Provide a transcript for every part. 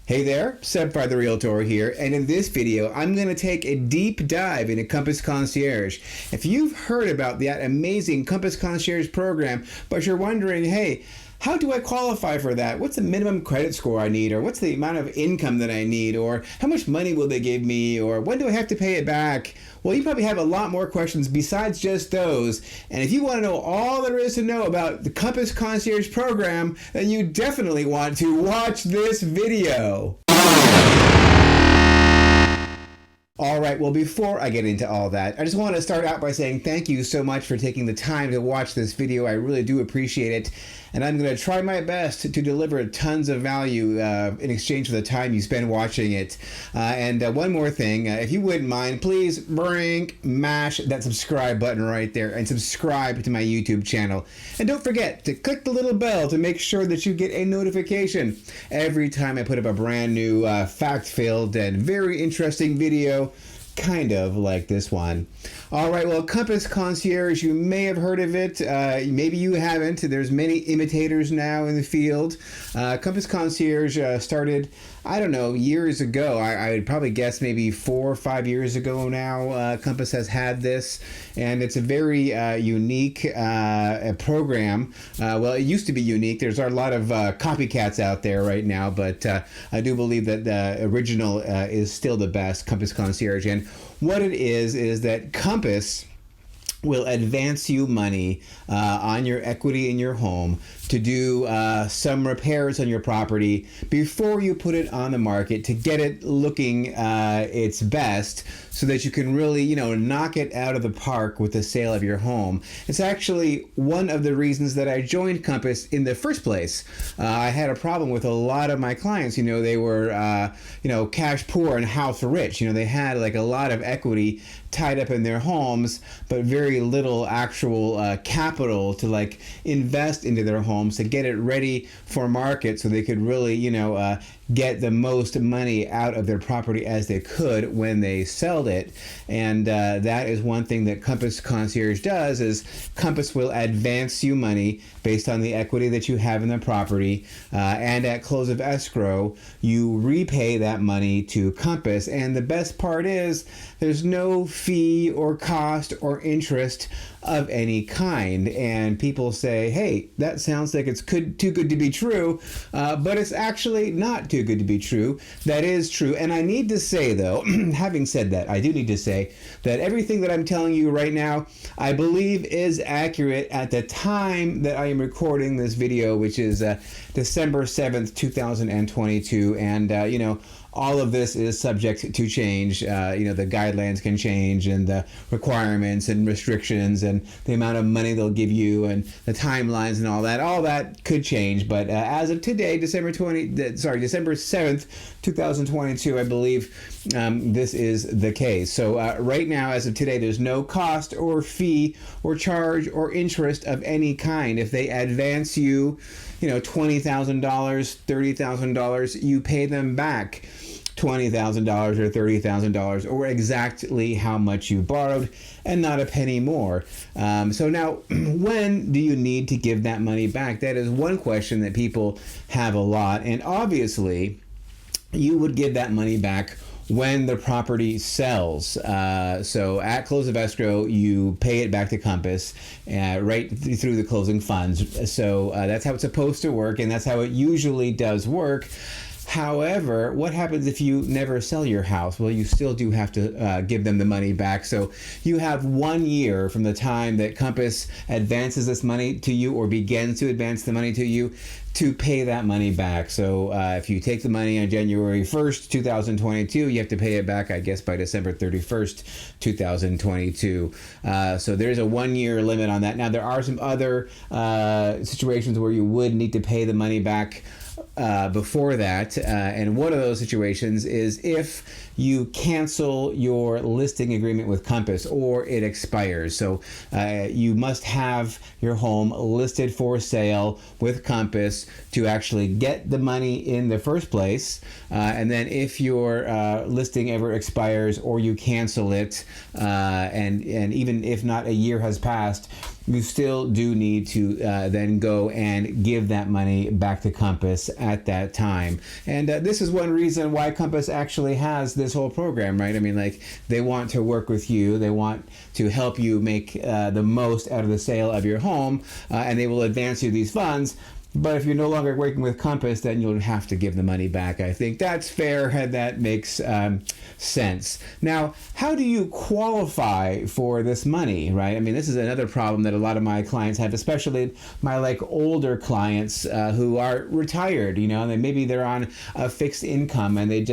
Hey there, Seb the Realtor here, and in this video, I'm going to take a deep dive into Compass Concierge. If you've heard about that amazing Compass Concierge program, but you're wondering, hey, how do I qualify for that? What's the minimum credit score I need? Or what's the amount of income that I need? Or how much money will they give me? Or when do I have to pay it back? Well, you probably have a lot more questions besides just those. And if you want to know all there is to know about the Compass Concierge program, then you definitely want to watch this video. All right, well, before I get into all that, I just want to start out by saying thank you so much for taking the time to watch this video. I really do appreciate it. And I'm going to try my best to deliver tons of value in exchange for the time you spend watching it. And one more thing, if you wouldn't mind, please mash that subscribe button right there and subscribe to my YouTube channel. And don't forget to click the little bell to make sure that you get a notification every time I put up a brand new fact-filled and very interesting video, kind of like this one. All right, well, Compass Concierge, you may have heard of it. Maybe you haven't. There's many imitators now in the field. Compass Concierge started, I don't know, years ago. I would probably guess maybe 4 or 5 years ago now. Compass has had this, and it's a very unique program. Well, it used to be unique. There's a lot of copycats out there right now, but I do believe that the original is still the best, Compass Concierge. And what it is that Compass will advance you money on your equity in your home to do some repairs on your property before you put it on the market to get it looking its best, so that you can really, knock it out of the park with the sale of your home. It's actually one of the reasons that I joined Compass in the first place. I had a problem with a lot of my clients. They were, cash poor and house rich. They had like a lot of equity tied up in their homes, but very little actual capital to like invest into their homes to get it ready for market, so they could really, get the most money out of their property as they could when they sold it. And that is one thing that Compass Concierge does, is Compass will advance you money based on the equity that you have in the property, and at close of escrow you repay that money to Compass. And the best part is there's no fee or cost or interest of any kind. And people say, hey, that sounds like it's too good to be true, but it's actually not too good to be true. That is true. And I need to say, though, having said that, I do need to say that everything that I'm telling you right now, I believe is accurate at the time that I am recording this video, which is December 7th, 2022. And, all of this is subject to change. The guidelines can change, and the requirements and restrictions and the amount of money they'll give you and the timelines and all that could change. But as of today, December 7th, 2022, I believe this is the case. So right now, as of today, there's no cost or fee or charge or interest of any kind. If they advance you, $20,000, $30,000, you pay them back $20,000 or $30,000, or exactly how much you borrowed, and not a penny more. So now, when do you need to give that money back? That is one question that people have a lot. And obviously, you would give that money back when the property sells. So at close of escrow, you pay it back to Compass right through the closing funds. So that's how it's supposed to work, and that's how it usually does work. However, what happens if you never sell your house? Well, you still do have to give them the money back. So you have 1 year from the time that Compass advances this money to you, or begins to advance the money to you, to pay that money back. So if you take the money on January 1st, 2022, you have to pay it back, I guess, by December 31st, 2022. So there's a 1 year limit on that. Now, there are some other situations where you would need to pay the money back before that, and one of those situations is if you cancel your listing agreement with Compass or it expires. So you must have your home listed for sale with Compass to actually get the money in the first place. And then if your listing ever expires or you cancel it, and even if not a year has passed, you still do need to then go and give that money back to Compass at that time. And this is one reason why Compass actually has this whole program, right? I mean, like, they want to work with you. They want to help you make the most out of the sale of your home, and they will advance you these funds. But if you're no longer working with Compass, then you'll have to give the money back. I think that's fair and that makes sense. Now, how do you qualify for this money, right? I mean, this is another problem that a lot of my clients have, especially my older clients who are retired, and maybe they're on a fixed income and they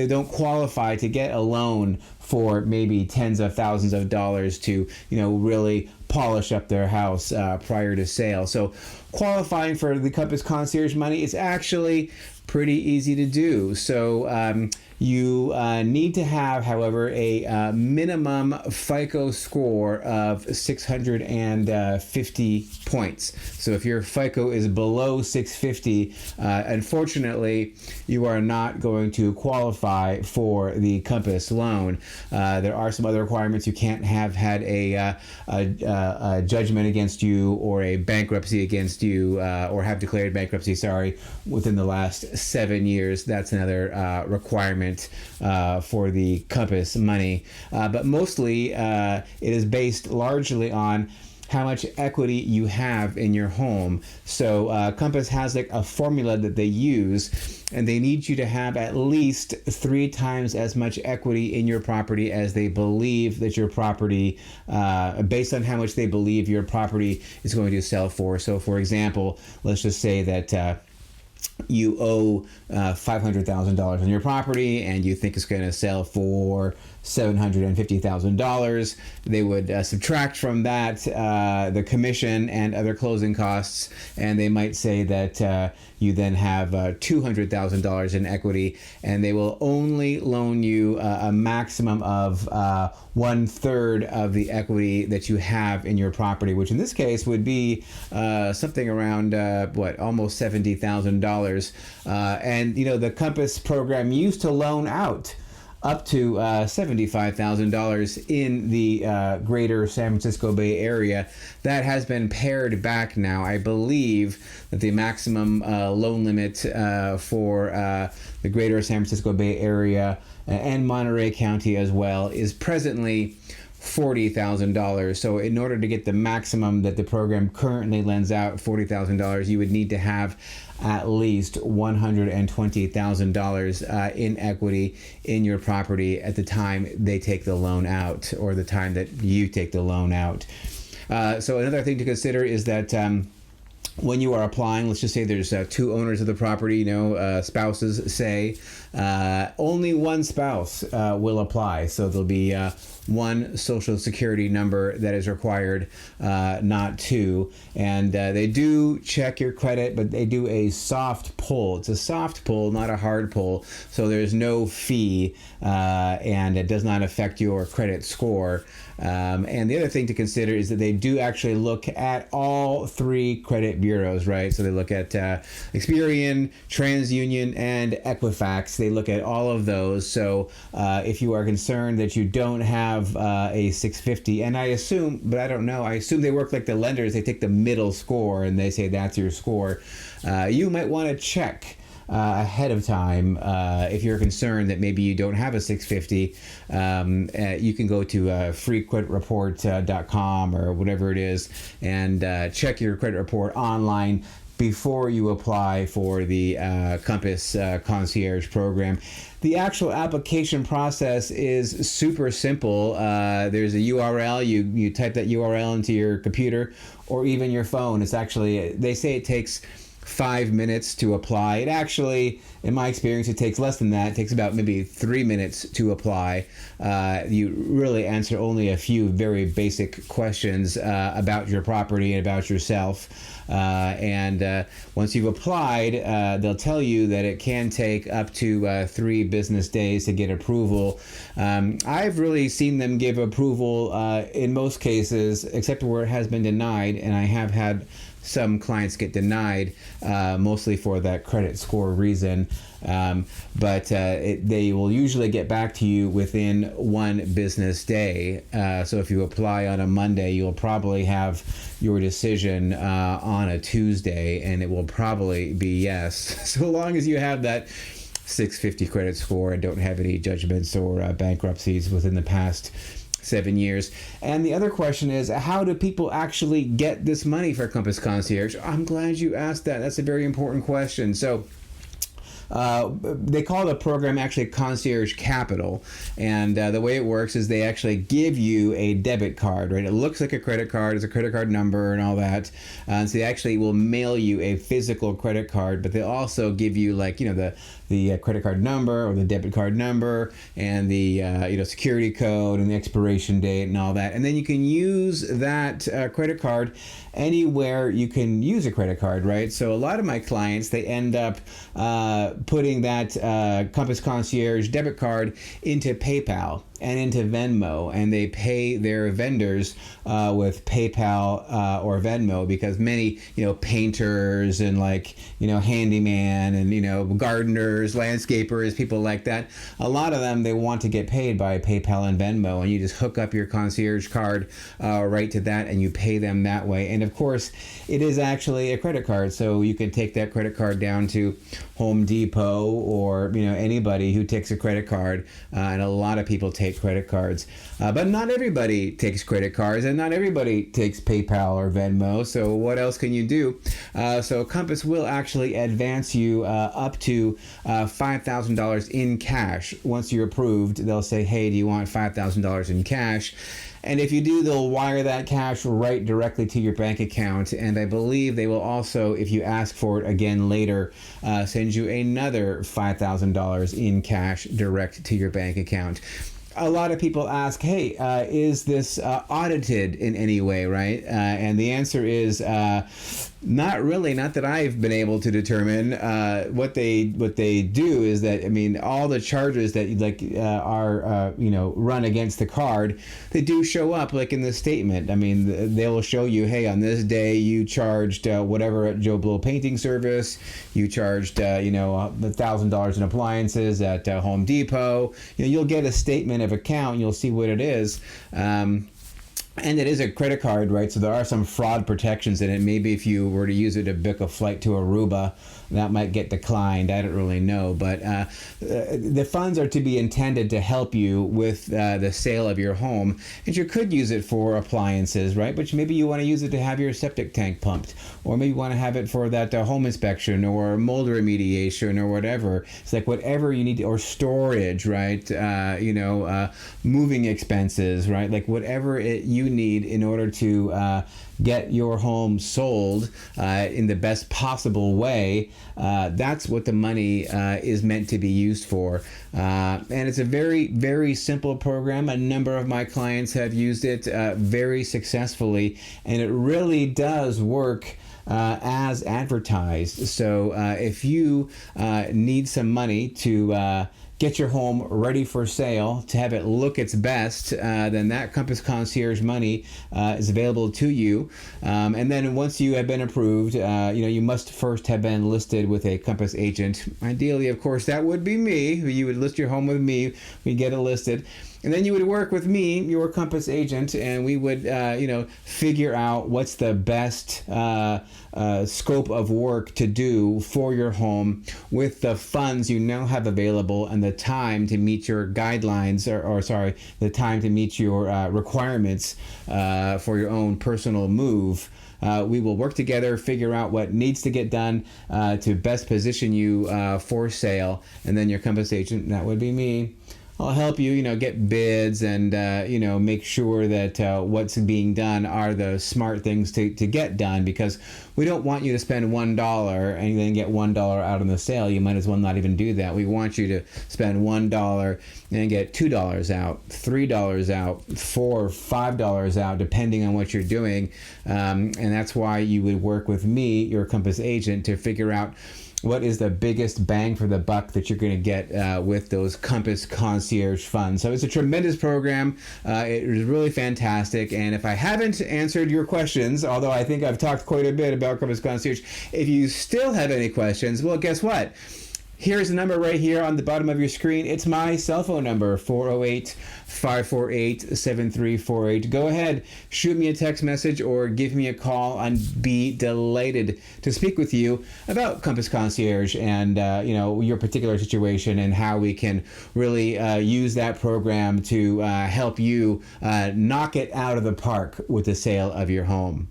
don't qualify to get a loan for maybe tens of thousands of dollars to, really polish up their house prior to sale. So qualifying for the Compass Concierge money is actually pretty easy to do. So you need to have, however, a minimum FICO score of 650 points. So if your FICO is below 650, unfortunately, you are not going to qualify for the Compass loan. There are some other requirements. You can't have had a judgment against you or a bankruptcy against you, or have declared bankruptcy, within the last 7 years. That's another requirement for the Compass money. But mostly it is based largely on how much equity you have in your home. So Compass has a formula that they use, and they need you to have at least 3 times as much equity in your property as they believe that your property, based on how much they believe your property is going to sell for. So for example, let's just say that you owe $500,000 on your property and you think it's going to sell for $750,000. They would subtract from that the commission and other closing costs, and they might say that you then have $200,000 in equity, and they will only loan you a maximum of 1/3 of the equity that you have in your property, which in this case would be something around almost $70,000. And the Compass program used to loan out up to $75,000 in the greater San Francisco Bay Area. That has been pared back now. I believe that the maximum loan limit for the greater San Francisco Bay Area and Monterey County as well is presently $40,000. So in order to get the maximum that the program currently lends out, $40,000, you would need to have at least $120,000 in equity in your property at the time they take the loan out, or the time that you take the loan out. So another thing to consider is that when you are applying, let's just say there's 2 owners of the property, spouses, say, only one spouse will apply. So there'll be one social security number that is required, not 2. And they do check your credit, but they do a soft pull. It's a soft pull, not a hard pull. So there's no fee, and it does not affect your credit score. And the other thing to consider is that they do actually look at all 3 credit bureaus, right? So they look at Experian, TransUnion, and Equifax. They look at all of those. So if you are concerned that you don't have a 650, and I assume, but I don't know, I assume they work like the lenders. They take the middle score and they say that's your score. You might want to check ahead of time if you're concerned that maybe you don't have a 650. You can go to freecreditreport.com or whatever it is and check your credit report online before you apply for the Compass Concierge program. The actual application process is super simple. There's a URL. You type that URL into your computer or even your phone. It's actually, they say it takes 5 minutes to apply. It actually, in my experience, it takes less than that. It takes about maybe 3 minutes to apply. You really answer only a few very basic questions about your property and about yourself. And once you've applied, they'll tell you that it can take up to 3 business days to get approval. I've really seen them give approval in most cases, except where it has been denied, and I have had some clients get denied, mostly for that credit score reason. But they will usually get back to you within 1 business day. So if you apply on a Monday, you'll probably have your decision on a Tuesday, and it will probably be yes, so long as you have that 650 credit score and don't have any judgments or bankruptcies within the past 7 years. And the other question is, how do people actually get this money for Compass Concierge? I'm glad you asked that. That's a very important question. So they call the program actually Concierge Capital, and the way it works is they actually give you a debit card, right? It looks like a credit card, it's a credit card number and all that, so they actually will mail you a physical credit card, but they also give you, like, you know, the credit card number or the debit card number and the security code and the expiration date and all that, and then you can use that credit card anywhere you can use a credit card, right? So a lot of my clients, they end up putting that Compass Concierge debit card into PayPal and into Venmo, and they pay their vendors with PayPal or Venmo, because many, painters and handyman and gardeners, landscapers, people like that, a lot of them, they want to get paid by PayPal and Venmo, and you just hook up your concierge card right to that, and you pay them that way. And of course, it is actually a credit card, so you can take that credit card down to Home Depot or anybody who takes a credit card, and a lot of people take credit cards, but not everybody takes credit cards, and not everybody takes PayPal or Venmo. So what else can you do? So Compass will actually advance you up to $5,000 in cash. Once you're approved, they'll say, hey, do you want $5,000 in cash? And if you do, they'll wire that cash right directly to your bank account. And I believe they will also, if you ask for it again later, send you another $5,000 in cash direct to your bank account. A lot of people ask, hey, is this audited in any way, right? And the answer is not really, not that I've been able to determine. What they do is that, all the charges that are run against the card, they do show up in the statement. They will show you, hey, on this day you charged whatever at Joe Blow Painting Service, you charged $1,000 in appliances at Home Depot. You'll get a statement of account, and you'll see what it is. And it is a credit card, right? So there are some fraud protections in it. Maybe if you were to use it to book a flight to Aruba, that might get declined. I don't really know. But the funds are to be intended to help you with the sale of your home. And you could use it for appliances, right? But maybe you want to use it to have your septic tank pumped. Or maybe you want to have it for that home inspection or mold remediation or whatever. It's whatever you need, or storage, right? Moving expenses, right? Whatever you need in order to get your home sold in the best possible way. That's what the money is meant to be used for. And it's a very, very simple program. A number of my clients have used it very successfully, and it really does work as advertised. So if you need some money to get your home ready for sale, to have it look its best, then that Compass Concierge money is available to you. And then once you have been approved, you must first have been listed with a Compass agent. Ideally, of course, that would be me. You would list your home with me. We'd get it listed. And then you would work with me, your Compass agent, and we would, figure out what's the best scope of work to do for your home with the funds you now have available and the time to meet your guidelines, the time to meet your requirements for your own personal move. We will work together, figure out what needs to get done to best position you for sale, and then your Compass agent, that would be me, I'll help you, get bids and, make sure that what's being done are the smart things to get done, because we don't want you to spend $1 and then get $1 out on the sale. You might as well not even do that. We want you to spend $1 and get $2 out, $3 out, $4, $5 out, depending on what you're doing. And that's why you would work with me, your Compass agent, to figure out what is the biggest bang for the buck that you're going to get with those Compass Concierge funds. So it's a tremendous program. It is really fantastic. And if I haven't answered your questions, although I think I've talked quite a bit about Compass Concierge, if you still have any questions, well, guess what? Here's the number right here on the bottom of your screen. It's my cell phone number, 408-548-7348. Go ahead, shoot me a text message or give me a call. I'd be delighted to speak with you about Compass Concierge and your particular situation and how we can really use that program to help you knock it out of the park with the sale of your home.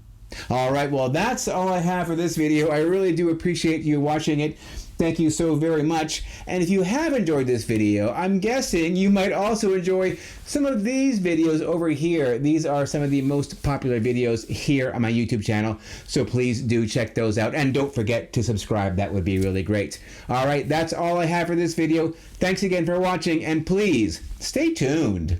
All right, well, that's all I have for this video. I really do appreciate you watching it. Thank you so very much. And if you have enjoyed this video, I'm guessing you might also enjoy some of these videos over here. These are some of the most popular videos here on my YouTube channel. So please do check those out. And don't forget to subscribe. That would be really great. All right, that's all I have for this video. Thanks again for watching. And please stay tuned.